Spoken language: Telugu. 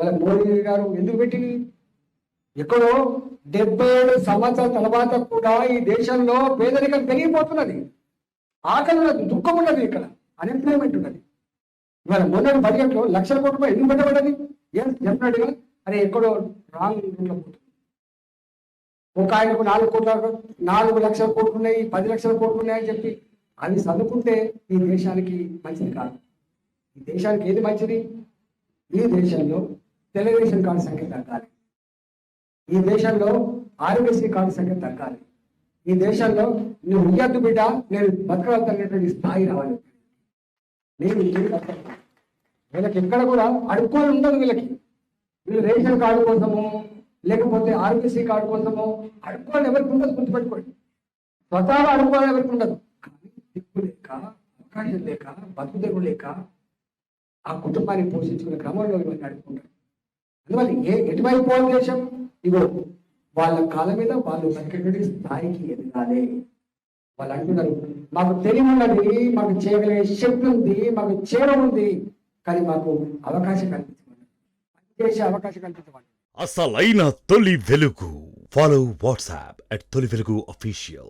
ఇవాళ మోడీ గారు ఎందుకు పెట్టింది? ఎక్కడో 77 సంవత్సరాల తర్వాత కూడా ఈ దేశంలో పేదరికం పెరిగిపోతున్నది, ఆకలి ఉన్నది, దుఃఖం ఉన్నది, ఇక్కడ అన్ఎంప్లాయ్మెంట్ ఉన్నది. ఇవాళ మొన్న బడ్జెట్లో లక్షల కోట్ల రూపాయలు ఎందుకు పెట్టబడ్డది? ఏం చెప్పినట్టుగా అరే ఎక్కడో రాంగ్ రూట్లో పోతుంది. ఒక ఆయనకు 4 లక్షల కోట్లు ఉన్నాయి, 10 లక్షల కోట్లు ఉన్నాయని చెప్పి అవి చదువుకుంటే ఈ దేశానికి మంచిది కాదు. ఈ దేశానికి ఏది మంచిది? ఈ దేశంలో టెలివిజన్ కార్డు సంఖ్య తగ్గాలి, ఈ దేశంలో ఆరోగ్యశ్రీ కార్డు సంఖ్య తగ్గాలి, ఈ దేశంలో నువ్వు ఇయ్యద్దు బిడ్డ నేను బతకగలుగుతున్నటువంటి స్థాయి రావాలి. వీళ్ళకి ఎక్కడ కూడా అడుక్కోని ఉండదు. వీళ్ళు రేషన్ కార్డు కోసము లేకపోతే ఆరోగ్యశ్రీ కార్డు కోసము అడుక్కోవాలి ఎవరికి ఉండదు, గుర్తుపెట్టుకోండి. స్వతహాగా అడుక్కోవాలి ఎవరికి ఉండదు. కానీ దిక్కు లేక, అవకాశం లేక, బతుకుదెరువు లేక ఆ కుటుంబాన్ని పోషించుకునే క్రమంలో ఇవన్నీ అడుక్కుంటారు. అందువల్ల ఎటువైపు పోవాలి దేశం? ఇగో వాళ్ళ కాళ్ళ మీద వాళ్ళు బతికేటువంటి స్థాయికి ఎదగాలి. వాళ్ళు అంటున్నారు మాకు తెలివి ఉన్నది, మాకు చేయగలిగే శక్తి ఉంది, మాకు చేరం ఉంది, కానీ మాకు అవకాశం కల్పించమండి, చేసే అవకాశం కల్పించమండి. అసలైన తొలి వెలుగు. ఫాలో వాట్సాప్ @తొలి వెలుగు official.